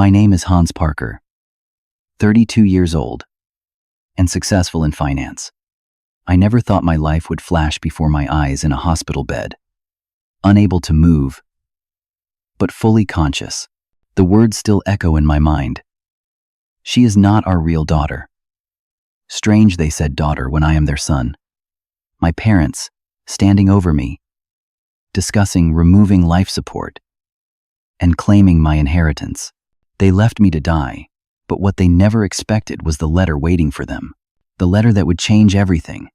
My name is Hans Parker, 32 years old, and successful in finance. I never thought my life would flash before my eyes in a hospital bed, unable to move, but fully conscious. The words still echo in my mind. She is not our real daughter. Strange, they said daughter when I am their son. My parents, standing over me, discussing removing life support and claiming my inheritance. They left me to die, but what they never expected was the letter waiting for them, the letter that would change everything.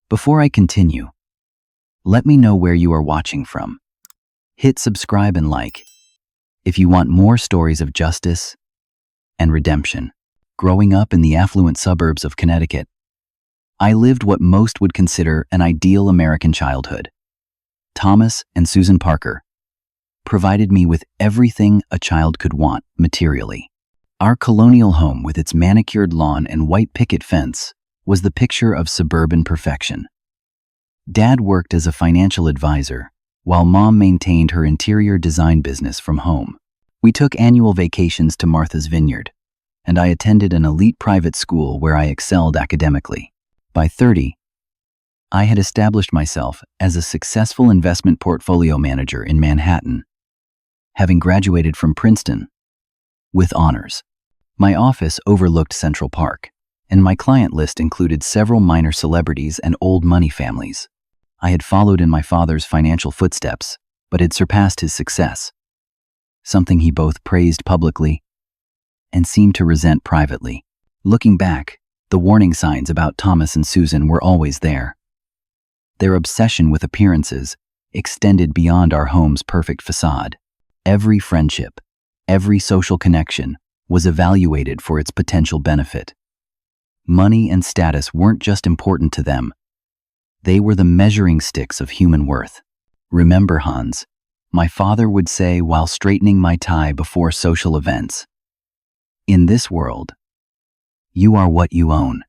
Before I continue, let me know where you are watching from. Hit subscribe and like if you want more stories of justice and redemption. Growing up in the affluent suburbs of Connecticut, I lived what most would consider an ideal American childhood. Thomas and Susan Parker provided me with everything a child could want materially. Our colonial home with its manicured lawn and white picket fence was the picture of suburban perfection. Dad worked as a financial advisor, while Mom maintained her interior design business from home. We took annual vacations to Martha's Vineyard, and I attended an elite private school where I excelled academically. By 30, I had established myself as a successful investment portfolio manager in Manhattan, having graduated from Princeton with honors. My office overlooked Central Park, and my client list included several minor celebrities and old money families. I had followed in my father's financial footsteps, but had surpassed his success, something he both praised publicly and seemed to resent privately. Looking back, the warning signs about Thomas and Susan were always there. Their obsession with appearances extended beyond our home's perfect facade. Every friendship, every social connection was evaluated for its potential benefit. Money and status weren't just important to them. They were the measuring sticks of human worth. Remember, Hans, my father would say while straightening my tie before social events. In this world, you are what you own.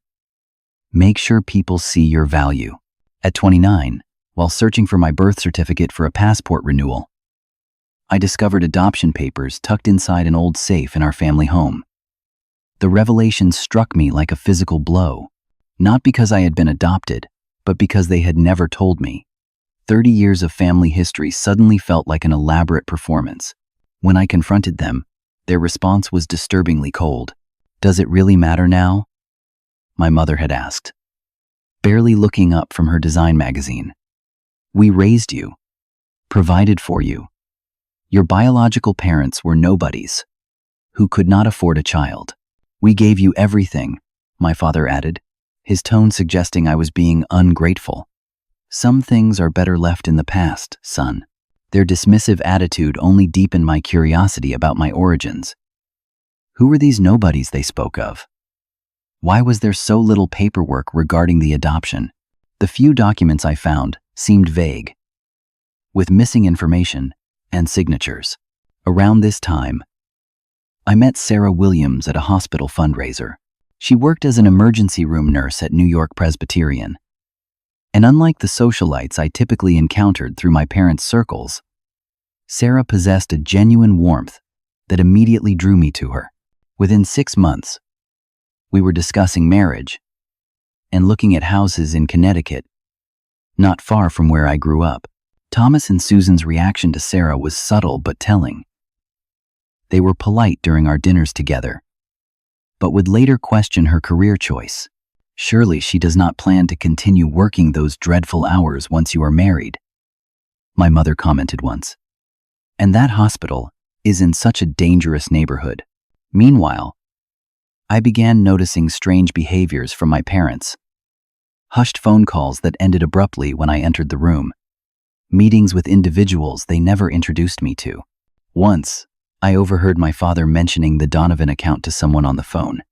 Make sure people see your value. At 29, while searching for my birth certificate for a passport renewal, I discovered adoption papers tucked inside an old safe in our family home. The revelation struck me like a physical blow, not because I had been adopted, but because they had never told me. 30 years of family history suddenly felt like an elaborate performance. When I confronted them, their response was disturbingly cold. "Does it really matter now?" my mother had asked, barely looking up from her design magazine. "We raised you, provided for you. Your biological parents were nobodies who could not afford a child. We gave you everything," my father added, his tone suggesting I was being ungrateful. "Some things are better left in the past, son." Their dismissive attitude only deepened my curiosity about my origins. Who were these nobodies they spoke of? Why was there so little paperwork regarding the adoption? The few documents I found seemed vague, with missing information and signatures. Around this time, I met Sarah Williams at a hospital fundraiser. She worked as an emergency room nurse at New York Presbyterian. And unlike the socialites I typically encountered through my parents' circles, Sarah possessed a genuine warmth that immediately drew me to her. Within 6 months, we were discussing marriage and looking at houses in Connecticut, not far from where I grew up. Thomas and Susan's reaction to Sarah was subtle but telling. They were polite during our dinners together, but would later question her career choice. "Surely she does not plan to continue working those dreadful hours once you are married," my mother commented once. "And that hospital is in such a dangerous neighborhood." Meanwhile, I began noticing strange behaviors from my parents. Hushed phone calls that ended abruptly when I entered the room. Meetings with individuals they never introduced me to. Once, I overheard my father mentioning the Donovan account to someone on the phone,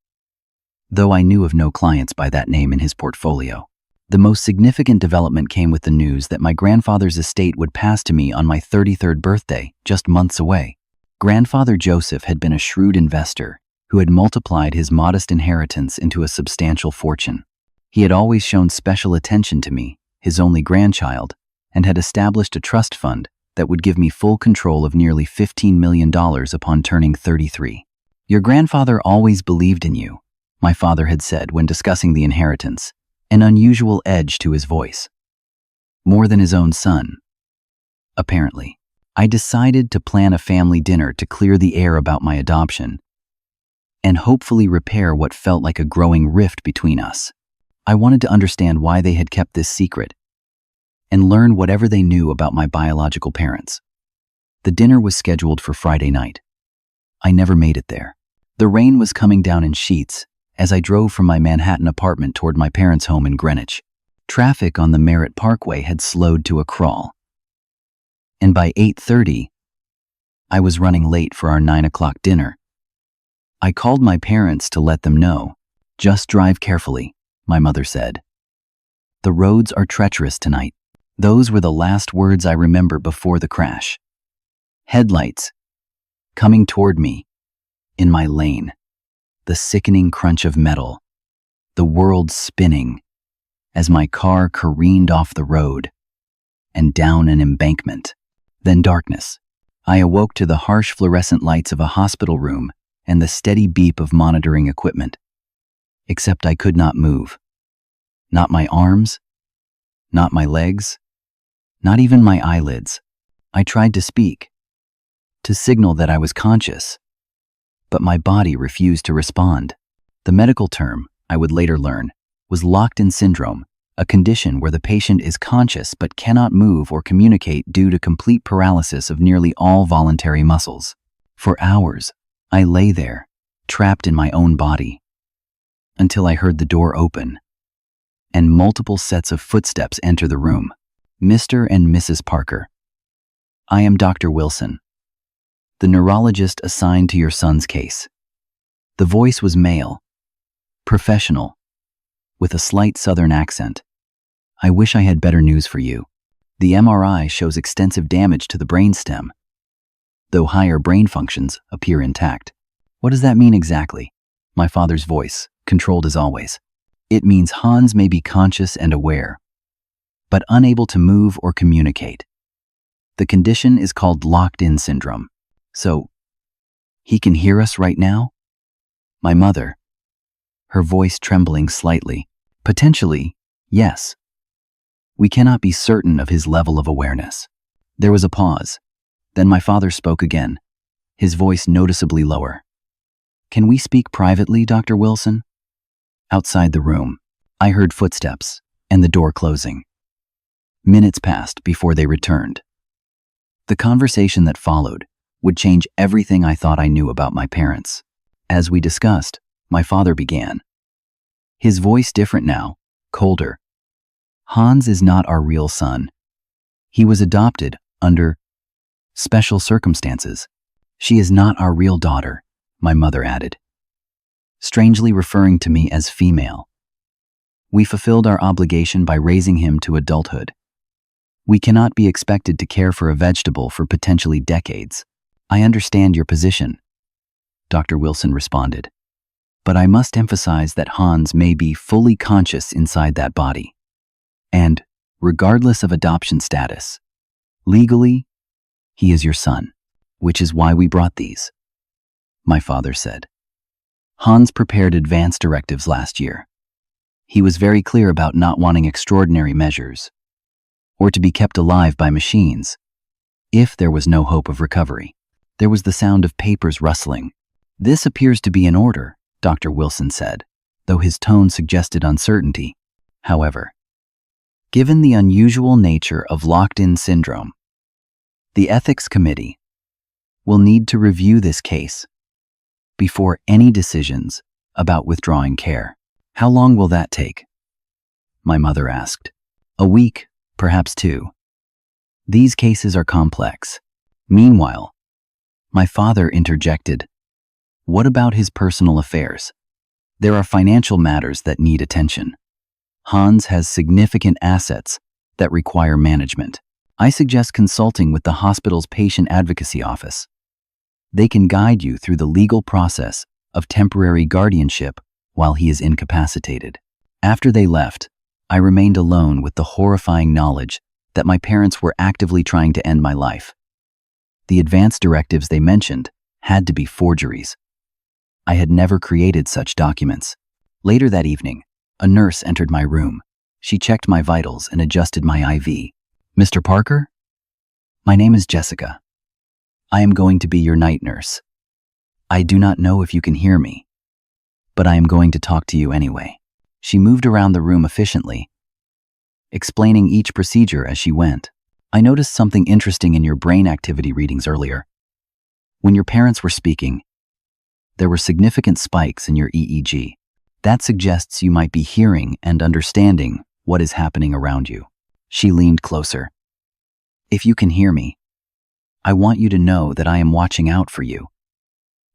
though I knew of no clients by that name in his portfolio. The most significant development came with the news that my grandfather's estate would pass to me on my 33rd birthday, just months away. Grandfather Joseph had been a shrewd investor who had multiplied his modest inheritance into a substantial fortune. He had always shown special attention to me, his only grandchild, and had established a trust fund that would give me full control of nearly $15 million upon turning 33. Your grandfather always believed in you, my father had said when discussing the inheritance, an unusual edge to his voice. More than his own son. Apparently, I decided to plan a family dinner to clear the air about my adoption and hopefully repair what felt like a growing rift between us. I wanted to understand why they had kept this secret and learn whatever they knew about my biological parents. The dinner was scheduled for Friday night. I never made it there. The rain was coming down in sheets as I drove from my Manhattan apartment toward my parents' home in Greenwich. Traffic on the Merritt Parkway had slowed to a crawl. And by 8:30, I was running late for our 9 o'clock dinner. I called my parents to let them know. Just drive carefully, my mother said. The roads are treacherous tonight. Those were the last words I remember before the crash. Headlights coming toward me in my lane. The sickening crunch of metal. The world spinning as my car careened off the road and down an embankment. Then darkness. I awoke to the harsh fluorescent lights of a hospital room and the steady beep of monitoring equipment. Except I could not move. Not my arms, not my legs, not even my eyelids. I tried to speak, to signal that I was conscious, but my body refused to respond. The medical term, I would later learn, was locked-in syndrome, a condition where the patient is conscious but cannot move or communicate due to complete paralysis of nearly all voluntary muscles. For hours, I lay there, trapped in my own body, until I heard the door open and multiple sets of footsteps enter the room. Mr. and Mrs. Parker. I am Dr. Wilson, the neurologist assigned to your son's case. The voice was male, professional, with a slight southern accent. I wish I had better news for you. The MRI shows extensive damage to the brainstem, though higher brain functions appear intact. What does that mean exactly? My father's voice, controlled as always. It means Hans may be conscious and aware, but unable to move or communicate. The condition is called locked-in syndrome. So, he can hear us right now? My mother, her voice trembling slightly. Potentially, yes. We cannot be certain of his level of awareness. There was a pause. Then my father spoke again, his voice noticeably lower. Can we speak privately, Dr. Wilson? Outside the room, I heard footsteps and the door closing. Minutes passed before they returned. The conversation that followed would change everything I thought I knew about my parents. As we discussed, my father began. His voice different now, colder. Hans is not our real son. He was adopted under special circumstances. She is not our real daughter, my mother added, strangely referring to me as female. We fulfilled our obligation by raising him to adulthood. We cannot be expected to care for a vegetable for potentially decades. I understand your position, Dr. Wilson responded, but I must emphasize that Hans may be fully conscious inside that body. And, regardless of adoption status, legally, he is your son, which is why we brought these, my father said. Hans prepared advance directives last year. He was very clear about not wanting extraordinary measures, or to be kept alive by machines, if there was no hope of recovery. There was the sound of papers rustling. This appears to be in order, Dr. Wilson said, though his tone suggested uncertainty. However, given the unusual nature of locked-in syndrome, the ethics committee will need to review this case before any decisions about withdrawing care. How long will that take? My mother asked. A week, perhaps 2. These cases are complex. Meanwhile, my father interjected, what about his personal affairs? There are financial matters that need attention. Hans has significant assets that require management. I suggest consulting with the hospital's patient advocacy office. They can guide you through the legal process of temporary guardianship while he is incapacitated. After they left, I remained alone with the horrifying knowledge that my parents were actively trying to end my life. The advance directives they mentioned had to be forgeries. I had never created such documents. Later that evening, a nurse entered my room. She checked my vitals and adjusted my IV. "Mr. Parker? My name is Jessica. I am going to be your night nurse. I do not know if you can hear me, but I am going to talk to you anyway." She moved around the room efficiently, explaining each procedure as she went. "I noticed something interesting in your brain activity readings earlier. When your parents were speaking, there were significant spikes in your EEG. That suggests you might be hearing and understanding what is happening around you." She leaned closer. "If you can hear me, I want you to know that I am watching out for you.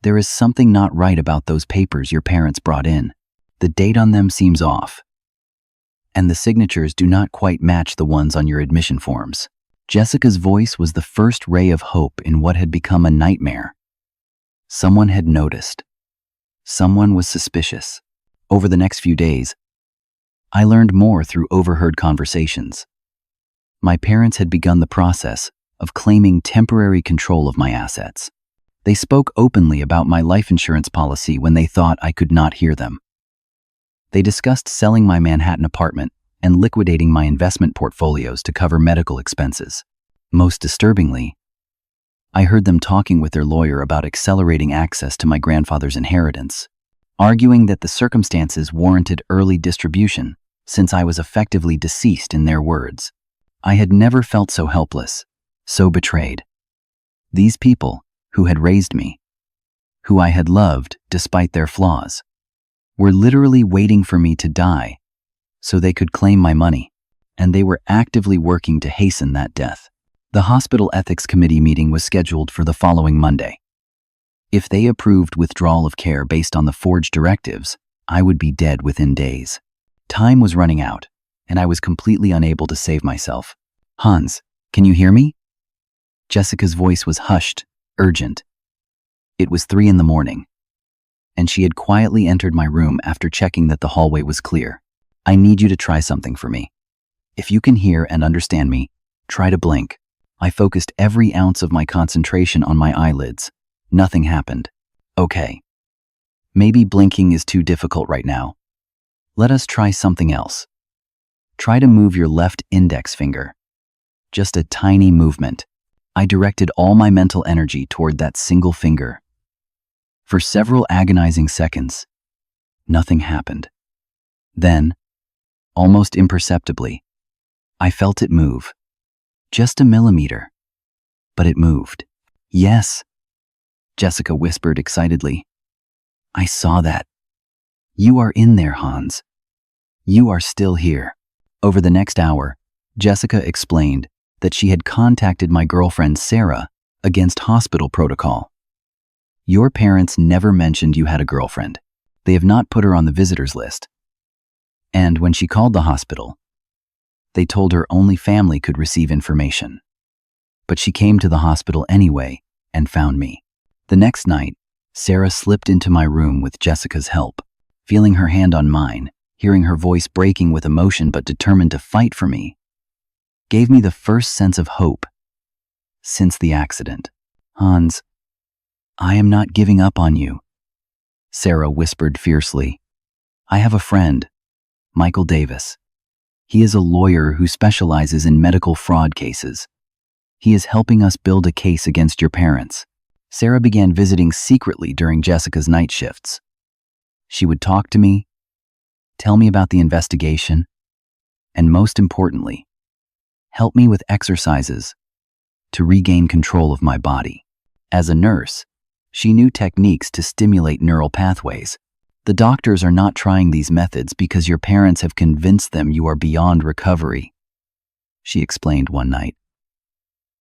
There is something not right about those papers your parents brought in. The date on them seems off, and the signatures do not quite match the ones on your admission forms." Jessica's voice was the first ray of hope in what had become a nightmare. Someone had noticed. Someone was suspicious. Over the next few days, I learned more through overheard conversations. My parents had begun the process of claiming temporary control of my assets. They spoke openly about my life insurance policy when they thought I could not hear them. They discussed selling my Manhattan apartment and liquidating my investment portfolios to cover medical expenses. Most disturbingly, I heard them talking with their lawyer about accelerating access to my grandfather's inheritance, arguing that the circumstances warranted early distribution since I was effectively deceased in their words. I had never felt so helpless, so betrayed. These people, who had raised me, who I had loved despite their flaws, were literally waiting for me to die so they could claim my money, and they were actively working to hasten that death. The hospital ethics committee meeting was scheduled for the following Monday. If they approved withdrawal of care based on the forged directives, I would be dead within days. Time was running out, and I was completely unable to save myself. "Hans, can you hear me?" Jessica's voice was hushed, urgent. It was 3 a.m, and she had quietly entered my room after checking that the hallway was clear. "I need you to try something for me. If you can hear and understand me, try to blink." I focused every ounce of my concentration on my eyelids. Nothing happened. "Okay. Maybe blinking is too difficult right now. Let us try something else. Try to move your left index finger. Just a tiny movement." I directed all my mental energy toward that single finger. For several agonizing seconds, nothing happened. Then, almost imperceptibly, I felt it move. Just a millimeter. But it moved. "Yes," Jessica whispered excitedly. "I saw that. You are in there, Hans. You are still here." Over the next hour, Jessica explained that she had contacted my girlfriend Sarah against hospital protocol. "Your parents never mentioned you had a girlfriend. They have not put her on the visitors list. And when she called the hospital, they told her only family could receive information. But she came to the hospital anyway and found me." The next night, Sarah slipped into my room with Jessica's help. Feeling her hand on mine, hearing her voice breaking with emotion but determined to fight for me, gave me the first sense of hope since the accident. "Hans, I am not giving up on you," Sarah whispered fiercely. "I have a friend, Michael Davis. He is a lawyer who specializes in medical fraud cases. He is helping us build a case against your parents." Sarah began visiting secretly during Jessica's night shifts. She would talk to me, tell me about the investigation, and most importantly, help me with exercises to regain control of my body. As a nurse, she knew techniques to stimulate neural pathways. "The doctors are not trying these methods because your parents have convinced them you are beyond recovery," she explained one night.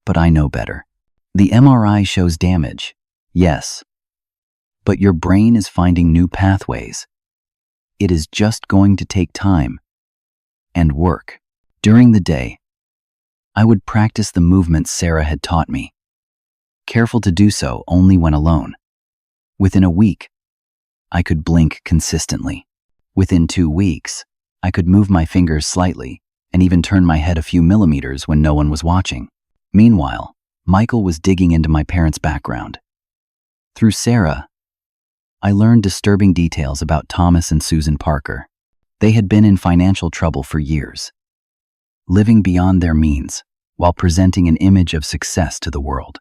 "But I know better. The MRI shows damage, yes, but your brain is finding new pathways. It is just going to take time and work." During the day, I would practice the movements Sarah had taught me, careful to do so only when alone. Within a week, I could blink consistently. Within 2 weeks, I could move my fingers slightly, and even turned my head a few millimeters when no one was watching. Meanwhile, Michael was digging into my parents' background. Through Sarah, I learned disturbing details about Thomas and Susan Parker. They had been in financial trouble for years, living beyond their means while presenting an image of success to the world.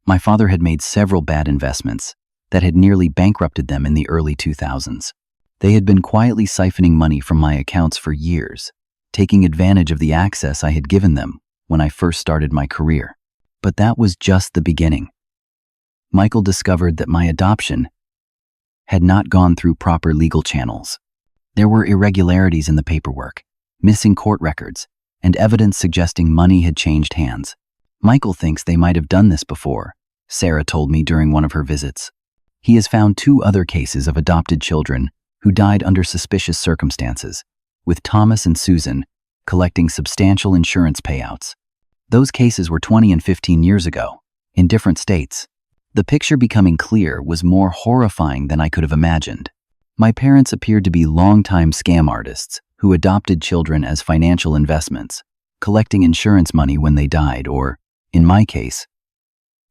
My father had made several bad investments that had nearly bankrupted them in the early 2000s. They had been quietly siphoning money from my accounts for years, taking advantage of the access I had given them when I first started my career. But that was just the beginning. Michael discovered that my adoption had not gone through proper legal channels. There were irregularities in the paperwork, missing court records, and evidence suggesting money had changed hands. Michael thinks they might have done this before, Sarah told me during one of her visits. He has found 2 other cases of adopted children who died under suspicious circumstances, with Thomas and Susan collecting substantial insurance payouts. Those cases were 20 and 15 years ago, in different states. The picture becoming clear was more horrifying than I could have imagined. My parents appeared to be longtime scam artists who adopted children as financial investments, collecting insurance money when they died or, in my case,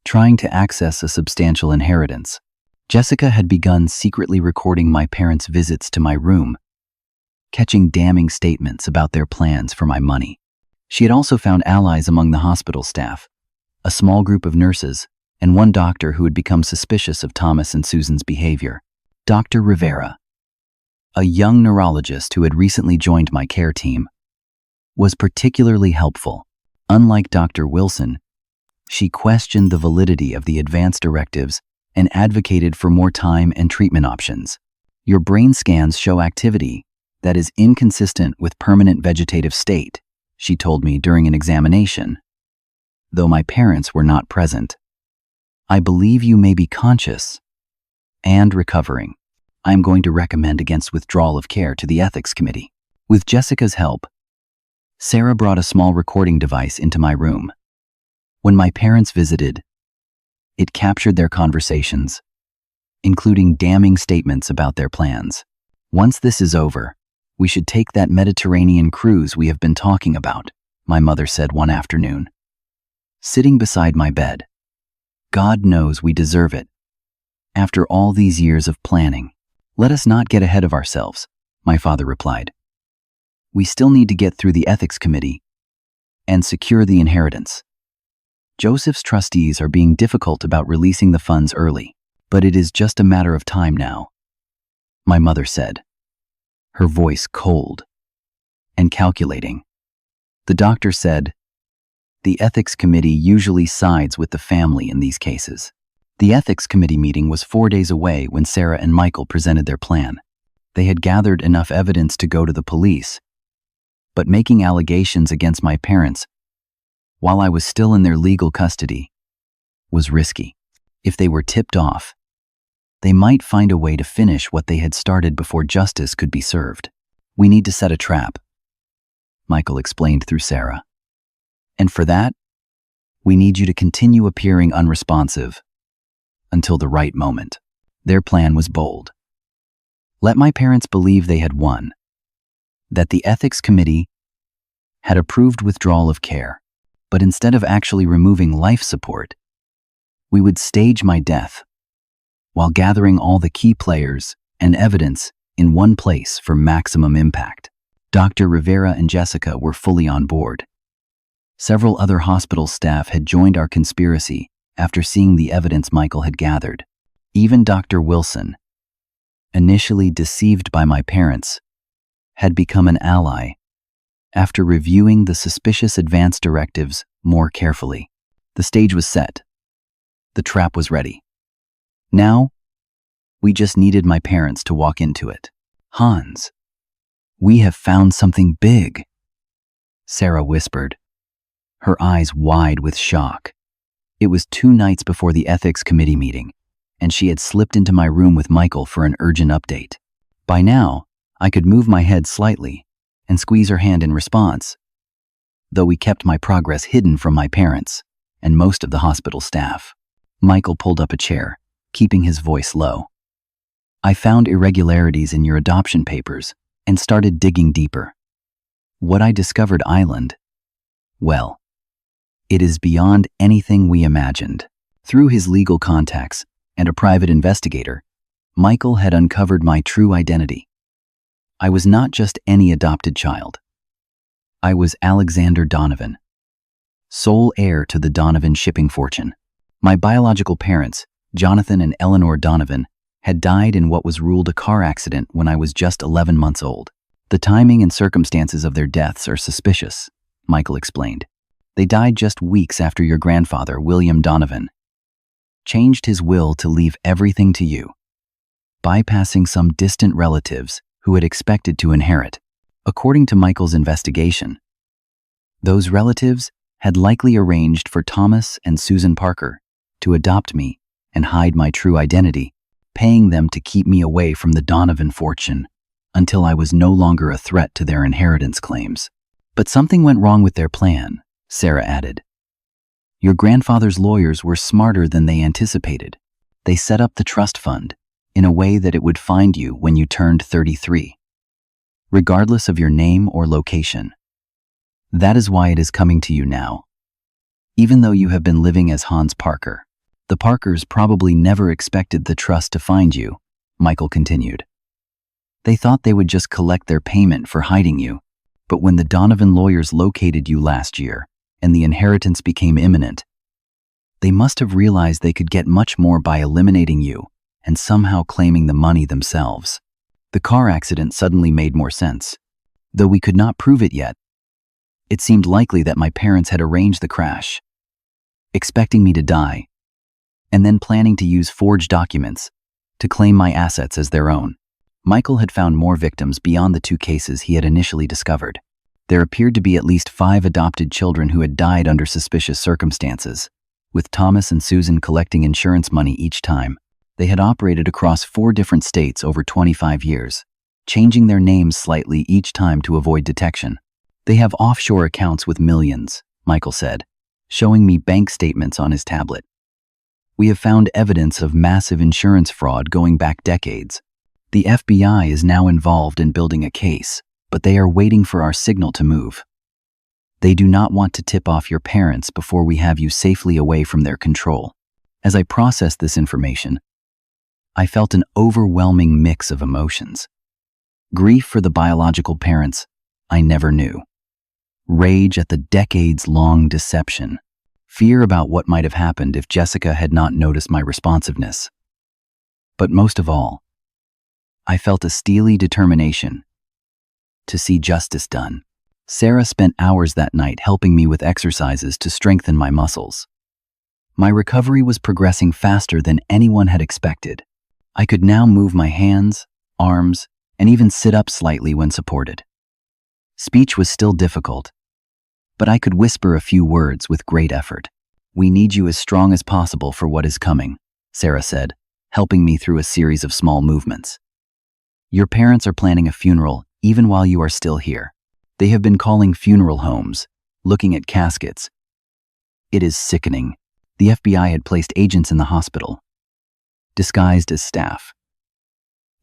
trying to access a substantial inheritance. Jessica had begun secretly recording my parents' visits to my room, catching damning statements about their plans for my money. She had also found allies among the hospital staff, a small group of nurses, and one doctor who had become suspicious of Thomas and Susan's behavior. Dr. Rivera, a young neurologist who had recently joined my care team, was particularly helpful. Unlike Dr. Wilson, she questioned the validity of the advance directives and advocated for more time and treatment options. Your brain scans show activity that is inconsistent with permanent vegetative state, she told me during an examination, though my parents were not present. I believe you may be conscious and recovering. I am going to recommend against withdrawal of care to the ethics committee. With Jessica's help, Sarah brought a small recording device into my room. When my parents visited, it captured their conversations, including damning statements about their plans. Once this is over, we should take that Mediterranean cruise we have been talking about, my mother said one afternoon, sitting beside my bed. God knows we deserve it. After all these years of planning, let us not get ahead of ourselves, my father replied. We still need to get through the ethics committee and secure the inheritance. Joseph's trustees are being difficult about releasing the funds early, but it is just a matter of time now, my mother said, her voice cold and calculating. The doctor said, the ethics committee usually sides with the family in these cases. The ethics committee meeting was 4 days away when Sarah and Michael presented their plan. They had gathered enough evidence to go to the police, but making allegations against my parents while I was still in their legal custody was risky. If they were tipped off, they might find a way to finish what they had started before justice could be served. We need to set a trap, Michael explained through Sarah. And for that, we need you to continue appearing unresponsive until the right moment. Their plan was bold. Let my parents believe they had won, that the ethics committee had approved withdrawal of care, but instead of actually removing life support, we would stage my death while gathering all the key players and evidence in one place for maximum impact. Dr. Rivera and Jessica were fully on board. Several other hospital staff had joined our conspiracy after seeing the evidence Michael had gathered. Even Dr. Wilson, initially deceived by my parents, had become an ally after reviewing the suspicious advance directives more carefully. The stage was set. The trap was ready. Now, we just needed my parents to walk into it. Hans, we have found something big, Sarah whispered, her eyes wide with shock. It was 2 nights before the ethics committee meeting, and she had slipped into my room with Michael for an urgent update. By now, I could move my head slightly and squeeze her hand in response, though we kept my progress hidden from my parents and most of the hospital staff. Michael pulled up a chair, keeping his voice low. I found irregularities in your adoption papers and started digging deeper. What I discovered island, well, it is beyond anything we imagined. Through his legal contacts and a private investigator, Michael had uncovered my true identity. I was not just any adopted child. I was Alexander Donovan, sole heir to the Donovan shipping fortune. My biological parents, Jonathan and Eleanor Donovan, had died in what was ruled a car accident when I was just 11 months old. The timing and circumstances of their deaths are suspicious, Michael explained. They died just weeks after your grandfather, William Donovan, changed his will to leave everything to you, bypassing some distant relatives who had expected to inherit. According to Michael's investigation, those relatives had likely arranged for Thomas and Susan Parker to adopt me and hide my true identity, paying them to keep me away from the Donovan fortune until I was no longer a threat to their inheritance claims. But something went wrong with their plan, Sarah added. Your grandfather's lawyers were smarter than they anticipated. They set up the trust fund in a way that it would find you when you turned 33, regardless of your name or location. That is why it is coming to you now. Even though you have been living as Hans Parker, the Parkers probably never expected the trust to find you, Michael continued. They thought they would just collect their payment for hiding you, but when the Donovan lawyers located you last year and the inheritance became imminent, they must have realized they could get much more by eliminating you and somehow claiming the money themselves. The car accident suddenly made more sense. Though we could not prove it yet, it seemed likely that my parents had arranged the crash, expecting me to die, and then planning to use forged documents to claim my assets as their own. Michael had found more victims beyond the 2 cases he had initially discovered. There appeared to be at least 5 adopted children who had died under suspicious circumstances, with Thomas and Susan collecting insurance money each time. They had operated across 4 different states over 25 years, changing their names slightly each time to avoid detection. They have offshore accounts with millions, Michael said, showing me bank statements on his tablet. We have found evidence of massive insurance fraud going back decades. The FBI is now involved in building a case, but they are waiting for our signal to move. They do not want to tip off your parents before we have you safely away from their control. As I processed this information, I felt an overwhelming mix of emotions. Grief for the biological parents I never knew. Rage at the decades-long deception. Fear about what might have happened if Jessica had not noticed my responsiveness. But most of all, I felt a steely determination to see justice done. Sarah spent hours that night helping me with exercises to strengthen my muscles. My recovery was progressing faster than anyone had expected. I could now move my hands, arms, and even sit up slightly when supported. Speech was still difficult, but I could whisper a few words with great effort. We need you as strong as possible for what is coming, Sarah said, helping me through a series of small movements. Your parents are planning a funeral even while you are still here. They have been calling funeral homes, looking at caskets. It is sickening. The FBI had placed agents in the hospital, disguised as staff.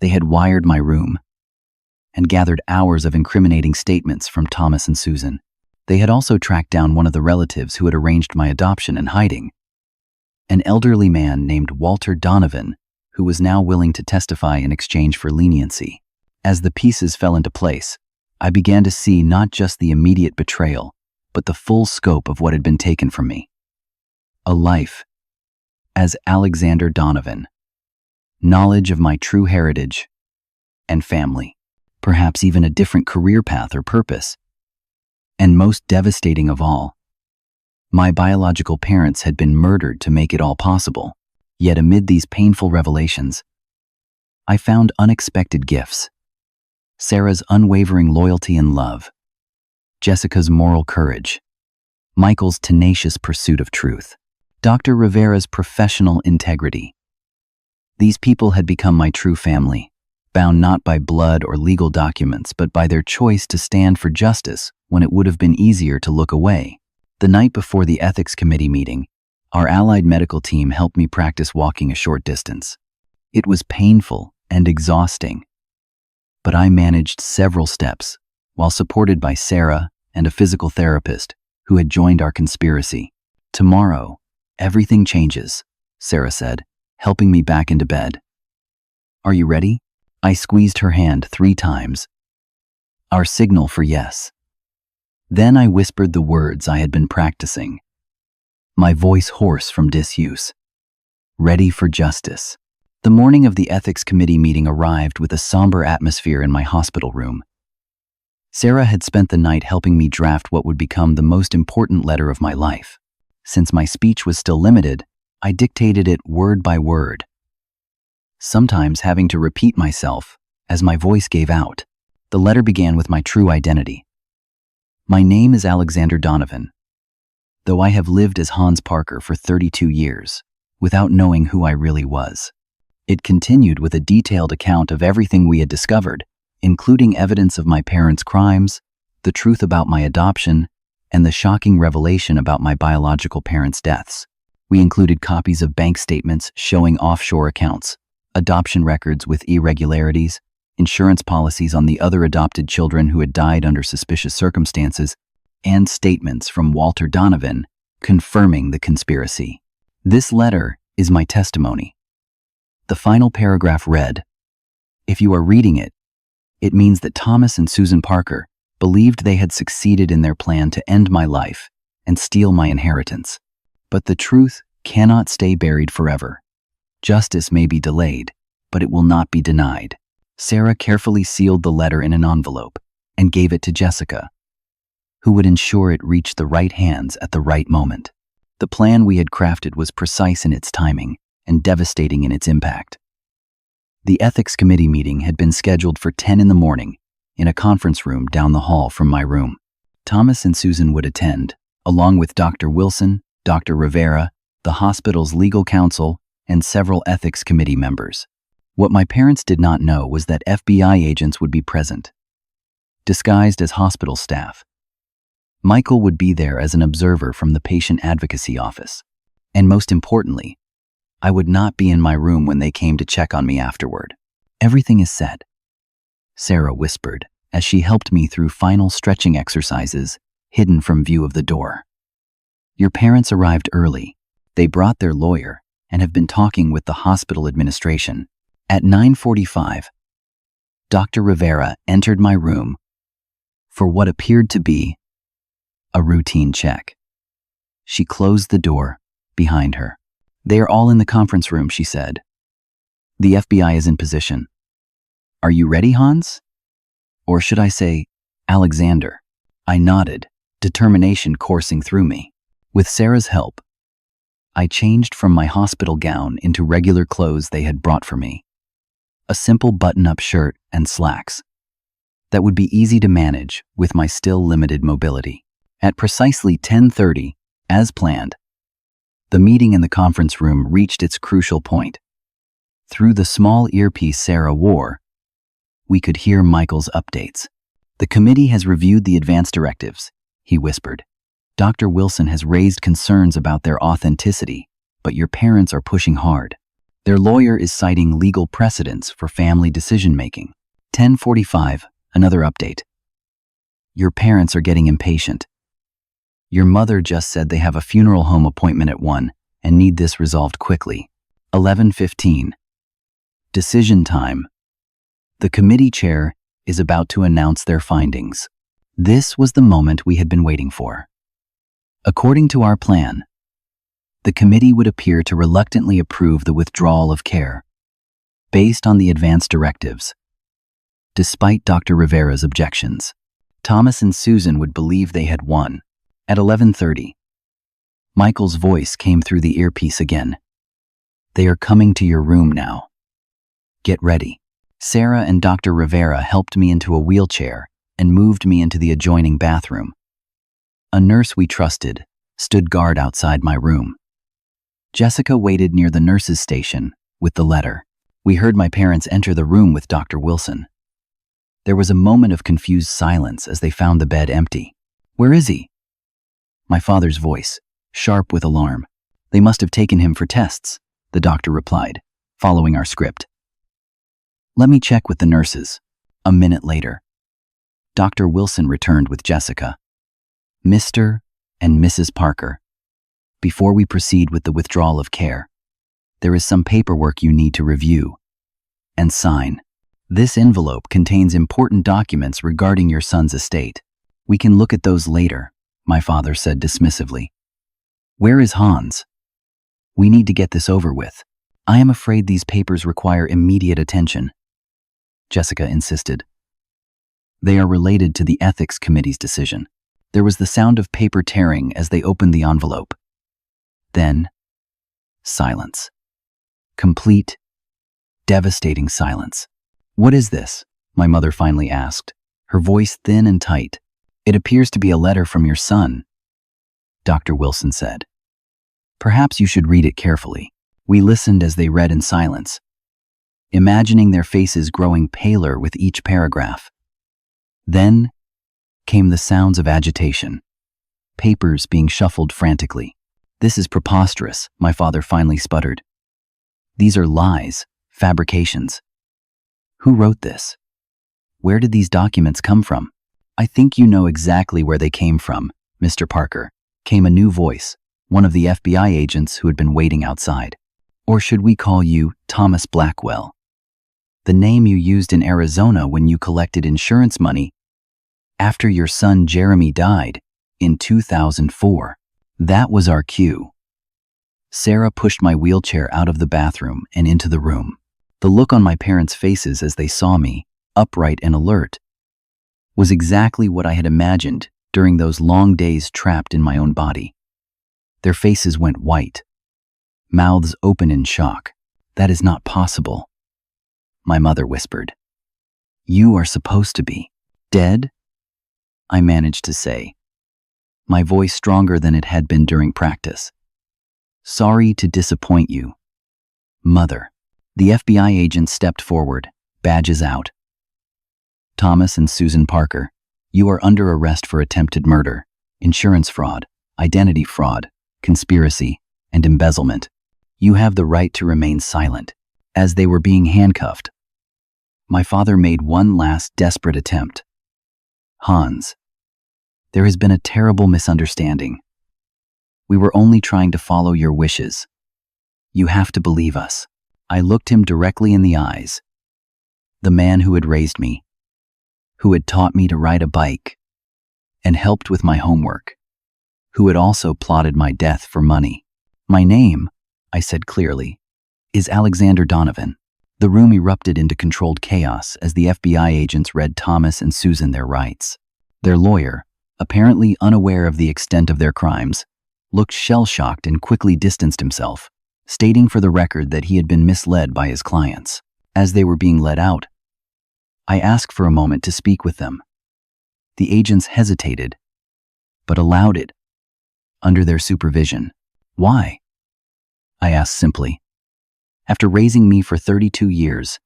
They had wired my room and gathered hours of incriminating statements from Thomas and Susan. They had also tracked down one of the relatives who had arranged my adoption and hiding, an elderly man named Walter Donovan, who was now willing to testify in exchange for leniency. As the pieces fell into place, I began to see not just the immediate betrayal, but the full scope of what had been taken from me. A life as Alexander Donovan, knowledge of my true heritage and family, perhaps even a different career path or purpose. And most devastating of all, my biological parents had been murdered to make it all possible. Yet amid these painful revelations, I found unexpected gifts. Sarah's unwavering loyalty and love, Jessica's moral courage, Michael's tenacious pursuit of truth, Dr. Rivera's professional integrity. These people had become my true family, bound not by blood or legal documents, but by their choice to stand for justice when it would have been easier to look away. The night before the ethics committee meeting, our allied medical team helped me practice walking a short distance. It was painful and exhausting, but I managed several steps while supported by Sarah and a physical therapist who had joined our conspiracy. "Tomorrow, everything changes," Sarah said, helping me back into bed. "Are you ready?" I squeezed her hand 3 times, our signal for yes. Then I whispered the words I had been practicing, my voice hoarse from disuse. "Ready for justice." The morning of the ethics committee meeting arrived with a somber atmosphere in my hospital room. Sarah had spent the night helping me draft what would become the most important letter of my life. Since my speech was still limited, I dictated it word by word, sometimes having to repeat myself as my voice gave out. The letter began with my true identity. "My name is Alexander Donovan, though I have lived as Hans Parker for 32 years, without knowing who I really was." It continued with a detailed account of everything we had discovered, including evidence of my parents' crimes, the truth about my adoption, and the shocking revelation about my biological parents' deaths. We included copies of bank statements showing offshore accounts, adoption records with irregularities, insurance policies on the other adopted children who had died under suspicious circumstances, and statements from Walter Donovan confirming the conspiracy. This letter is my testimony. The final paragraph read, "If you are reading it, it means that Thomas and Susan Parker believed they had succeeded in their plan to end my life and steal my inheritance. But the truth cannot stay buried forever. Justice may be delayed, but it will not be denied." Sarah carefully sealed the letter in an envelope and gave it to Jessica, who would ensure it reached the right hands at the right moment. The plan we had crafted was precise in its timing and devastating in its impact. The ethics committee meeting had been scheduled for 10 in the morning in a conference room down the hall from my room. Thomas and Susan would attend, along with Dr. Wilson, Dr. Rivera, the hospital's legal counsel, and several ethics committee members. What my parents did not know was that FBI agents would be present, disguised as hospital staff. Michael would be there as an observer from the patient advocacy office. And most importantly, I would not be in my room when they came to check on me afterward. "Everything is set," Sarah whispered as she helped me through final stretching exercises hidden from view of the door. "Your parents arrived early. They brought their lawyer and have been talking with the hospital administration." At 9:45, Dr. Rivera entered my room for what appeared to be a routine check. She closed the door behind her. "They are all in the conference room," she said. "The FBI is in position. Are you ready, Hans? Or should I say, Alexander?" I nodded, determination coursing through me. With Sarah's help, I changed from my hospital gown into regular clothes they had brought for me. A simple button-up shirt and slacks that would be easy to manage with my still limited mobility. At precisely 10:30, as planned, the meeting in the conference room reached its crucial point. Through the small earpiece Sarah wore, we could hear Michael's updates. "The committee has reviewed the advance directives," he whispered. "Dr. Wilson has raised concerns about their authenticity, but your parents are pushing hard. Their lawyer is citing legal precedents for family decision-making." 10:45, another update. "Your parents are getting impatient. Your mother just said they have a funeral home appointment at 1 and need this resolved quickly." 11:15. Decision time. The committee chair is about to announce their findings. This was the moment we had been waiting for. According to our plan, the committee would appear to reluctantly approve the withdrawal of care, based on the advance directives. Despite Dr. Rivera's objections, Thomas and Susan would believe they had won. At 11:30, Michael's voice came through the earpiece again. "They are coming to your room now. Get ready." Sarah and Dr. Rivera helped me into a wheelchair and moved me into the adjoining bathroom. A nurse we trusted stood guard outside my room. Jessica waited near the nurse's station with the letter. We heard my parents enter the room with Dr. Wilson. There was a moment of confused silence as they found the bed empty. "Where is he?" My father's voice, sharp with alarm. "They must have taken him for tests," the doctor replied, following our script. "Let me check with the nurses." A minute later, Dr. Wilson returned with Jessica. Mr. and Mrs. Parker, before we proceed with the withdrawal of care, there is some paperwork you need to review and sign. This envelope contains important documents regarding your son's estate. We can look at those later, my father said dismissively. Where is Hans? We need to get this over with. I am afraid these papers require immediate attention, Jessica insisted. They are related to the Ethics Committee's decision. There was the sound of paper tearing as they opened the envelope. Then, silence. Complete, devastating silence. What is this? My mother finally asked, her voice thin and tight. It appears to be a letter from your son, Dr. Wilson said. Perhaps you should read it carefully. We listened as they read in silence, imagining their faces growing paler with each paragraph. Then came the sounds of agitation, papers being shuffled frantically. This is preposterous, my father finally sputtered. These are lies, fabrications. Who wrote this? Where did these documents come from? I think you know exactly where they came from, Mr. Parker, came a new voice, one of the FBI agents who had been waiting outside. Or should we call you Thomas Blackwell? The name you used in Arizona when you collected insurance money after your son Jeremy died in 2004. That was our cue. Sarah pushed my wheelchair out of the bathroom and into the room. The look on my parents' faces as they saw me, upright and alert, was exactly what I had imagined during those long days trapped in my own body. Their faces went white, mouths open in shock. That is not possible, my mother whispered. You are supposed to be dead, I managed to say, my voice stronger than it had been during practice. Sorry to disappoint you, Mother. The FBI agent stepped forward, badges out. Thomas and Susan Parker, you are under arrest for attempted murder, insurance fraud, identity fraud, conspiracy, and embezzlement. You have the right to remain silent. As they were being handcuffed, my father made one last desperate attempt. Hans, there has been a terrible misunderstanding. We were only trying to follow your wishes. You have to believe us. I looked him directly in the eyes. The man who had raised me, who had taught me to ride a bike and helped with my homework, who had also plotted my death for money. My name, I said clearly, is Alexander Donovan. The room erupted into controlled chaos as the FBI agents read Thomas and Susan their rights. Their lawyer, apparently unaware of the extent of their crimes, looked shell-shocked and quickly distanced himself, stating for the record that he had been misled by his clients. As they were being led out, I asked for a moment to speak with them. The agents hesitated, but allowed it, under their supervision. Why? I asked simply. After raising me for 32 years,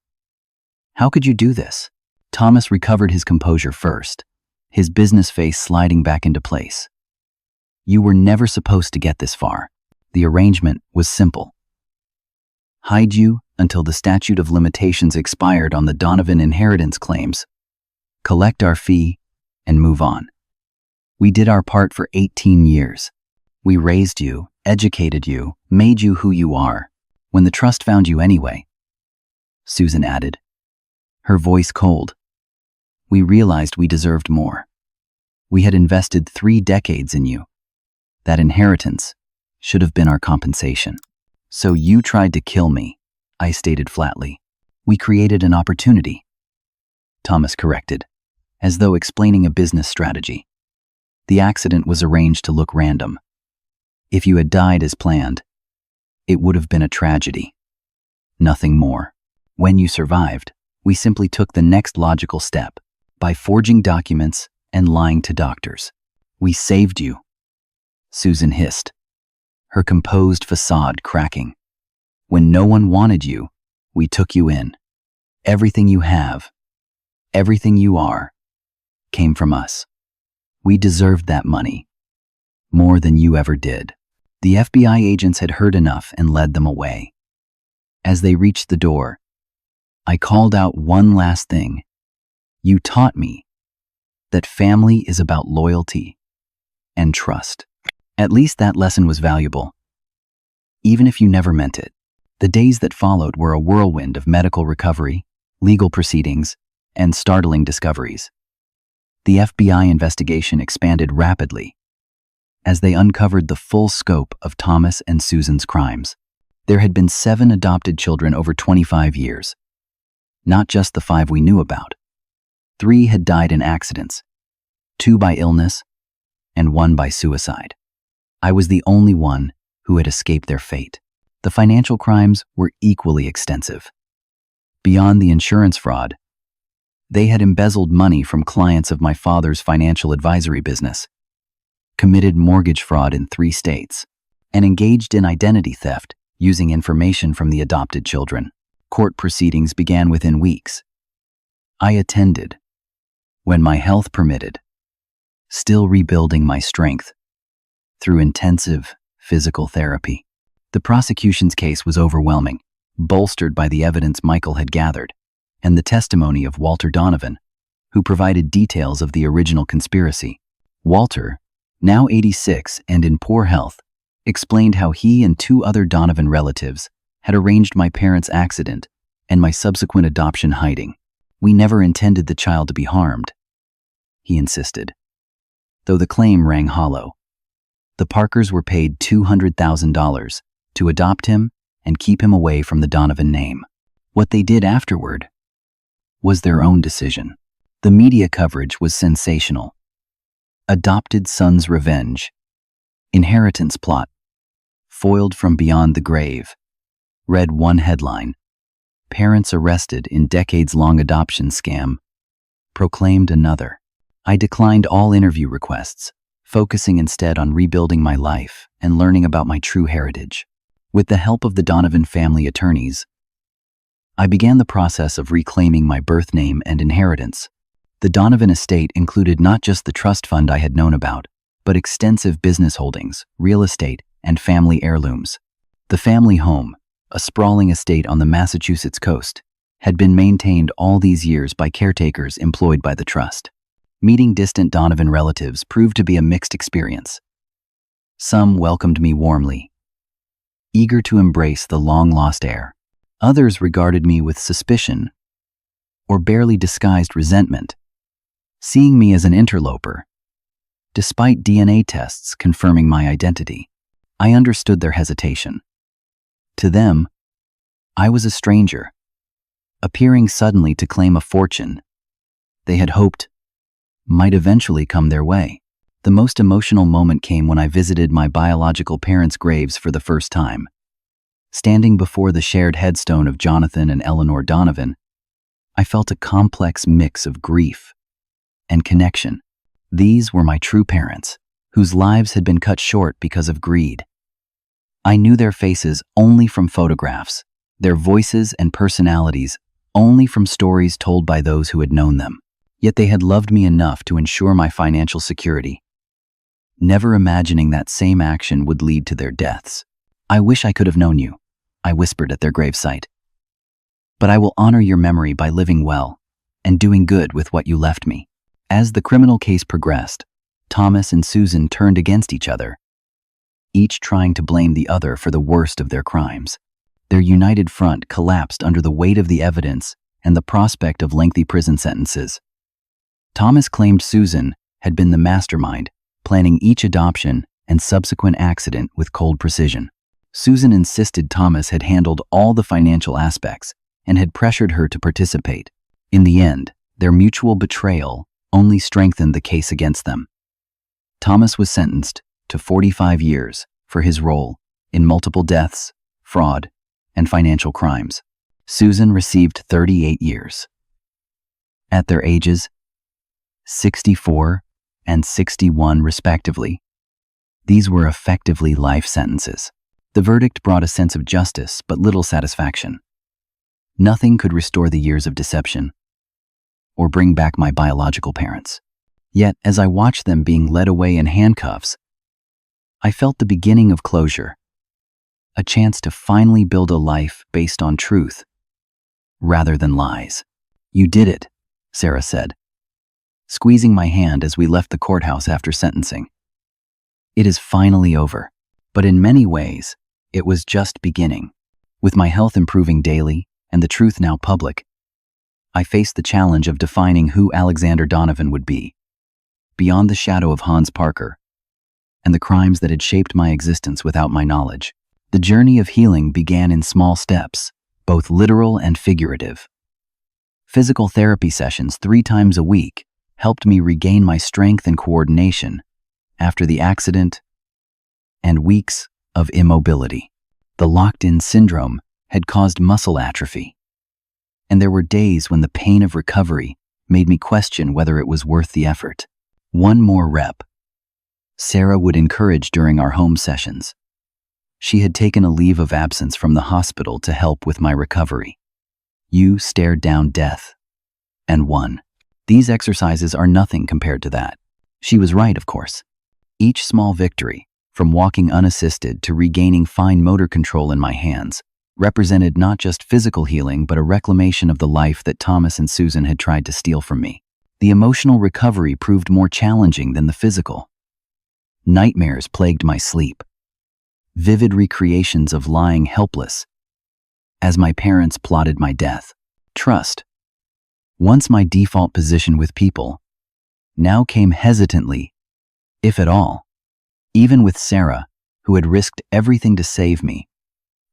how could you do this? Thomas recovered his composure first, his business face sliding back into place. You were never supposed to get this far. The arrangement was simple. Hide you until the statute of limitations expired on the Donovan inheritance claims, collect our fee, and move on. We did our part for 18 years. We raised you, educated you, made you who you are, when the trust found you anyway, Susan added, her voice cold. We realized we deserved more. We had invested 3 decades in you. That inheritance should have been our compensation. So you tried to kill me, I stated flatly. We created an opportunity, Thomas corrected, as though explaining a business strategy. The accident was arranged to look random. If you had died as planned, it would have been a tragedy. Nothing more. When you survived, we simply took the next logical step by forging documents and lying to doctors. We saved you, Susan hissed, her composed facade cracking. When no one wanted you, we took you in. Everything you have, everything you are, came from us. We deserved that money, more than you ever did. The FBI agents had heard enough and led them away. As they reached the door, I called out one last thing. You taught me that family is about loyalty and trust. At least that lesson was valuable, even if you never meant it. The days that followed were a whirlwind of medical recovery, legal proceedings, and startling discoveries. The FBI investigation expanded rapidly as they uncovered the full scope of Thomas and Susan's crimes. There had been 7 adopted children over 25 years, not just the 5 we knew about. 3 had died in accidents, 2 by illness, and 1 by suicide. I was the only one who had escaped their fate. The financial crimes were equally extensive. Beyond the insurance fraud, they had embezzled money from clients of my father's financial advisory business, committed mortgage fraud in 3 states, and engaged in identity theft using information from the adopted children. Court proceedings began within weeks. I attended when my health permitted, still rebuilding my strength through intensive physical therapy. The prosecution's case was overwhelming, bolstered by the evidence Michael had gathered and the testimony of Walter Donovan, who provided details of the original conspiracy. Walter, now 86 and in poor health, explained how he and 2 other Donovan relatives had arranged my parents' accident and my subsequent adoption hiding. We never intended the child to be harmed, he insisted. Though the claim rang hollow, the Parkers were paid $200,000 to adopt him and keep him away from the Donovan name. What they did afterward was their own decision. The media coverage was sensational. Adopted son's revenge, inheritance plot, foiled from beyond the grave, read one headline. Parents arrested in decades-long adoption scam, proclaimed another. I declined all interview requests, focusing instead on rebuilding my life and learning about my true heritage. With the help of the Donovan family attorneys, I began the process of reclaiming my birth name and inheritance. The Donovan estate included not just the trust fund I had known about, but extensive business holdings, real estate, and family heirlooms. The family home, a sprawling estate on the Massachusetts coast, had been maintained all these years by caretakers employed by the trust. Meeting distant Donovan relatives proved to be a mixed experience. Some welcomed me warmly, eager to embrace the long-lost heir. Others regarded me with suspicion or barely disguised resentment, seeing me as an interloper. Despite DNA tests confirming my identity, I understood their hesitation. To them, I was a stranger, appearing suddenly to claim a fortune they had hoped might eventually come their way. The most emotional moment came when I visited my biological parents' graves for the first time. Standing before the shared headstone of Jonathan and Eleanor Donovan, I felt a complex mix of grief and connection. These were my true parents, whose lives had been cut short because of greed. I knew their faces only from photographs, their voices and personalities only from stories told by those who had known them. Yet they had loved me enough to ensure my financial security, never imagining that same action would lead to their deaths. I wish I could have known you, I whispered at their gravesite. But I will honor your memory by living well and doing good with what you left me. As the criminal case progressed, Thomas and Susan turned against each other, each trying to blame the other for the worst of their crimes. Their united front collapsed under the weight of the evidence and the prospect of lengthy prison sentences. Thomas claimed Susan had been the mastermind, planning each adoption and subsequent accident with cold precision. Susan insisted Thomas had handled all the financial aspects and had pressured her to participate. In the end, their mutual betrayal only strengthened the case against them. Thomas was sentenced to 45 years for his role in multiple deaths, fraud, and financial crimes. Susan received 38 years. At their ages, 64 and 61 respectively, these were effectively life sentences. The verdict brought a sense of justice but little satisfaction. Nothing could restore the years of deception or bring back my biological parents. Yet, as I watched them being led away in handcuffs, I felt the beginning of closure, a chance to finally build a life based on truth rather than lies. "You did it," Sarah said, squeezing my hand as we left the courthouse after sentencing. It is finally over, but in many ways, it was just beginning. With my health improving daily and the truth now public, I faced the challenge of defining who Alexander Donovan would be, beyond the shadow of Hans Parker and the crimes that had shaped my existence without my knowledge. The journey of healing began in small steps, both literal and figurative. Physical therapy sessions 3 times a week helped me regain my strength and coordination after the accident and weeks of immobility. The locked-in syndrome had caused muscle atrophy, and there were days when the pain of recovery made me question whether it was worth the effort. One more rep, Sarah would encourage during our home sessions. She had taken a leave of absence from the hospital to help with my recovery. You stared down death and won. These exercises are nothing compared to that. She was right, of course. Each small victory, from walking unassisted to regaining fine motor control in my hands, represented not just physical healing but a reclamation of the life that Thomas and Susan had tried to steal from me. The emotional recovery proved more challenging than the physical. Nightmares plagued my sleep, vivid recreations of lying helpless as my parents plotted my death. Trust, once my default position with people, now came hesitantly, if at all. Even with Sarah, who had risked everything to save me,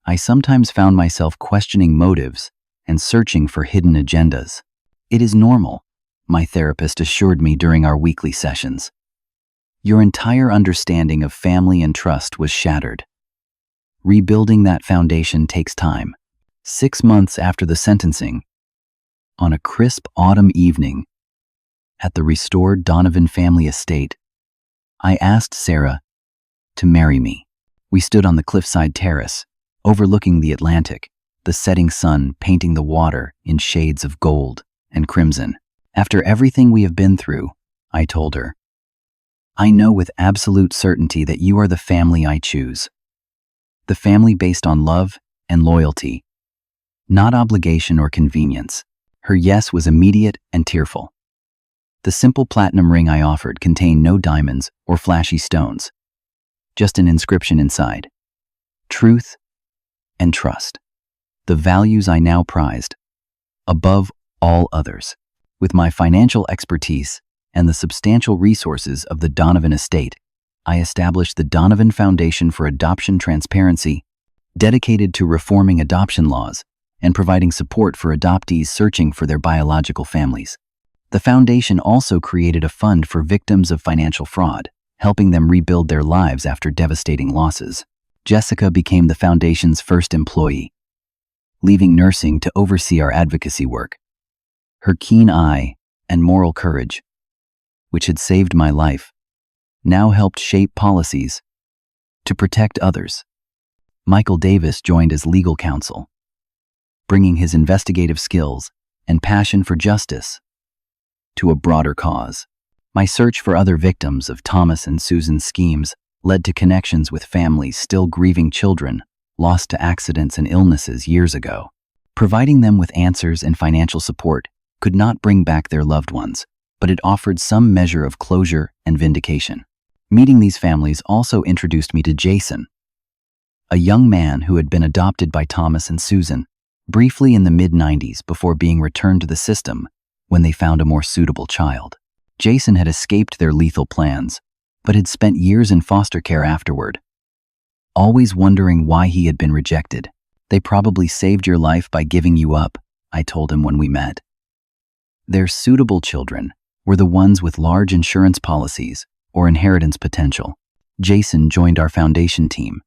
I sometimes found myself questioning motives and searching for hidden agendas. It is normal, my therapist assured me during our weekly sessions. Your entire understanding of family and trust was shattered. Rebuilding that foundation takes time. 6 months after the sentencing, on a crisp autumn evening, at the restored Donovan family estate, I asked Sarah to marry me. We stood on the cliffside terrace, overlooking the Atlantic, the setting sun painting the water in shades of gold and crimson. After everything we have been through, I told her, I know with absolute certainty that you are the family I choose. The family based on love and loyalty, not obligation or convenience. Her yes was immediate and tearful. The simple platinum ring I offered contained no diamonds or flashy stones, just an inscription inside. Truth and trust, the values I now prized above all others. With my financial expertise and the substantial resources of the Donovan estate, I established the Donovan Foundation for Adoption Transparency, dedicated to reforming adoption laws and providing support for adoptees searching for their biological families. The foundation also created a fund for victims of financial fraud, helping them rebuild their lives after devastating losses. Jessica became the foundation's first employee, leaving nursing to oversee our advocacy work. Her keen eye and moral courage, which had saved my life, now helped shape policies to protect others. Michael Davis joined as legal counsel, bringing his investigative skills and passion for justice to a broader cause. My search for other victims of Thomas and Susan's schemes led to connections with families still grieving children lost to accidents and illnesses years ago. Providing them with answers and financial support could not bring back their loved ones, but it offered some measure of closure and vindication. Meeting these families also introduced me to Jason, a young man who had been adopted by Thomas and Susan, briefly in the mid-90s before being returned to the system when they found a more suitable child. Jason had escaped their lethal plans, but had spent years in foster care afterward, always wondering why he had been rejected. They probably saved your life by giving you up, I told him when we met. Their suitable children were the ones with large insurance policies or inheritance potential. Jason joined our foundation team,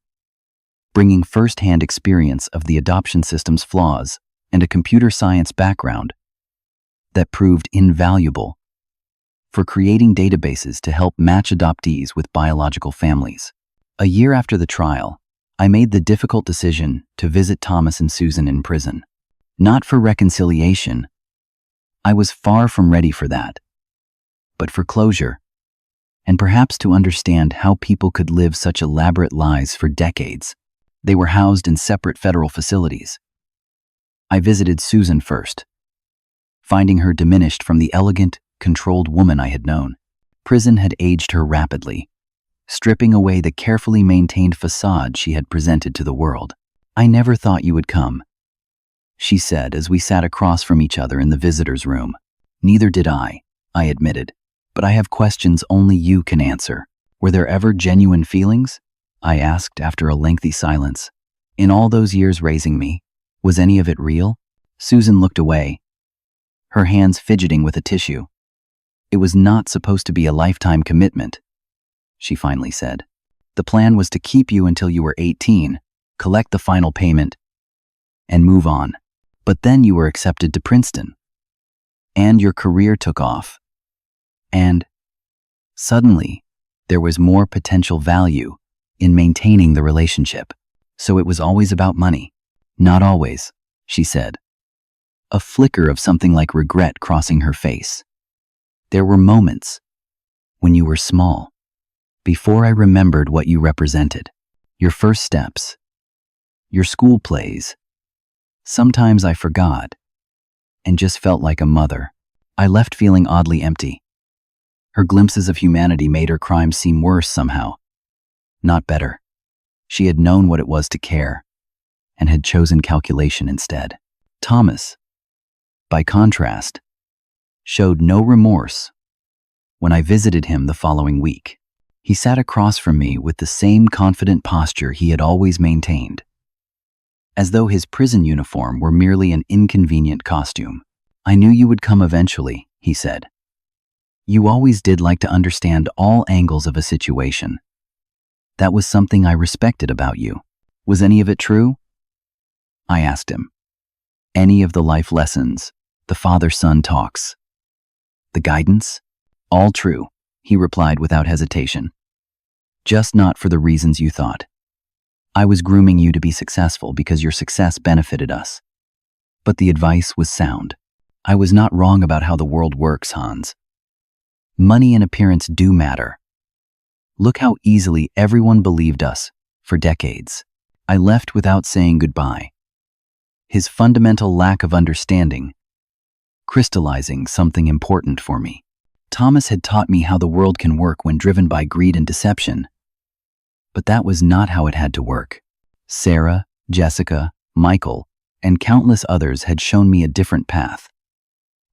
bringing first-hand experience of the adoption system's flaws and a computer science background that proved invaluable for creating databases to help match adoptees with biological families. A year after the trial, I made the difficult decision to visit Thomas and Susan in prison. Not for reconciliation, I was far from ready for that, but for closure, and perhaps to understand how people could live such elaborate lies for decades. They were housed in separate federal facilities. I visited Susan first, finding her diminished from the elegant, controlled woman I had known. Prison had aged her rapidly, stripping away the carefully maintained facade she had presented to the world. "I never thought you would come," she said as we sat across from each other in the visitor's room. "Neither did I admitted. "But I have questions only you can answer." "Were there ever genuine feelings?" I asked after a lengthy silence. "In all those years raising me, was any of it real?" Susan looked away, her hands fidgeting with a tissue. "It was not supposed to be a lifetime commitment," she finally said. "The plan was to keep you until you were 18, collect the final payment, and move on. But then you were accepted to Princeton, and your career took off. And suddenly, there was more potential value in maintaining the relationship. So it was always about money." "Not always," she said, a flicker of something like regret crossing her face. "There were moments when you were small, before I remembered what you represented. Your first steps, your school plays. Sometimes I forgot and just felt like a mother. I left feeling oddly empty." Her glimpses of humanity made her crimes seem worse somehow, not better. She had known what it was to care and had chosen calculation instead. Thomas, by contrast, showed no remorse. When I visited him the following week, he sat across from me with the same confident posture he had always maintained, as though his prison uniform were merely an inconvenient costume. "I knew you would come eventually," he said. "You always did like to understand all angles of a situation. That was something I respected about you." "Was any of it true?" I asked him. "Any of the life lessons, the father-son talks, the guidance? All true," he replied without hesitation. "Just not for the reasons you thought. I was grooming you to be successful because your success benefited us. But the advice was sound. I was not wrong about how the world works, Hans. Money and appearance do matter. Look how easily everyone believed us for decades." I left without saying goodbye, his fundamental lack of understanding crystallizing something important for me. Thomas had taught me how the world can work when driven by greed and deception. But that was not how it had to work. Sarah, Jessica, Michael, and countless others had shown me a different path.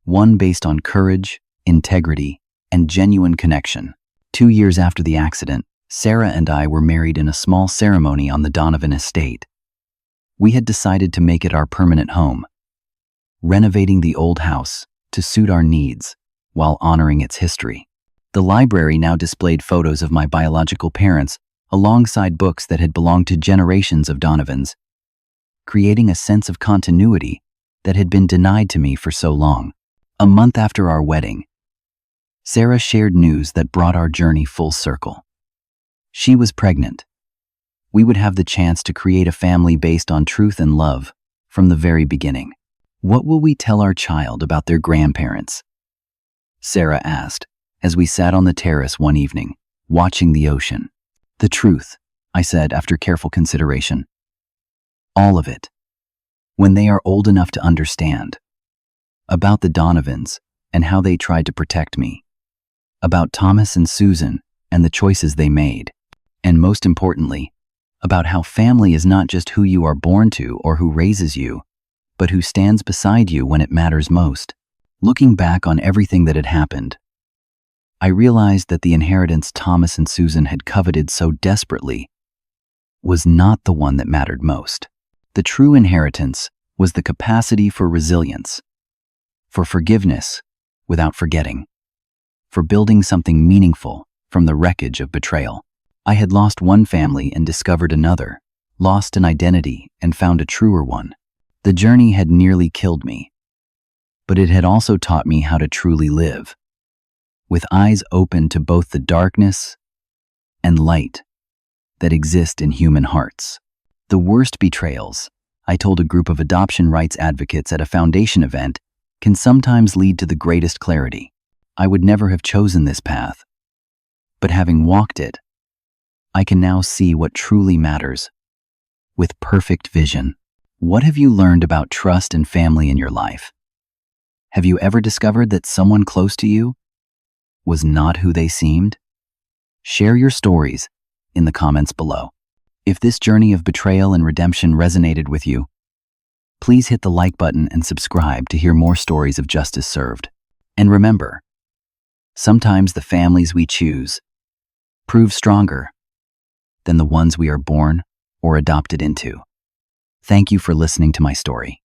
One based on courage, integrity, and genuine connection. 2 years after the accident, Sarah and I were married in a small ceremony on the Donovan estate. We had decided to make it our permanent home, renovating the old house to suit our needs while honoring its history. The library now displayed photos of my biological parents alongside books that had belonged to generations of Donovans, creating a sense of continuity that had been denied to me for so long. A month after our wedding, Sarah shared news that brought our journey full circle. She was pregnant. We would have the chance to create a family based on truth and love from the very beginning. "What will we tell our child about their grandparents?" Sarah asked as we sat on the terrace one evening, watching the ocean. "The truth," I said after careful consideration. "All of it. When they are old enough to understand. About the Donovans and how they tried to protect me. About Thomas and Susan and the choices they made. And most importantly, about how family is not just who you are born to or who raises you, but who stands beside you when it matters most." Looking back on everything that had happened, I realized that the inheritance Thomas and Susan had coveted so desperately was not the one that mattered most. The true inheritance was the capacity for resilience, for forgiveness without forgetting, for building something meaningful from the wreckage of betrayal. I had lost one family and discovered another, lost an identity and found a truer one. The journey had nearly killed me, but it had also taught me how to truly live, with eyes open to both the darkness and light that exist in human hearts. The worst betrayals, I told a group of adoption rights advocates at a foundation event, can sometimes lead to the greatest clarity. I would never have chosen this path, but having walked it, I can now see what truly matters with perfect vision. What have you learned about trust and family in your life? Have you ever discovered that someone close to you was not who they seemed? Share your stories in the comments below. If this journey of betrayal and redemption resonated with you, please hit the like button and subscribe to hear more stories of justice served. And remember, sometimes the families we choose prove stronger than the ones we are born or adopted into. Thank you for listening to my story.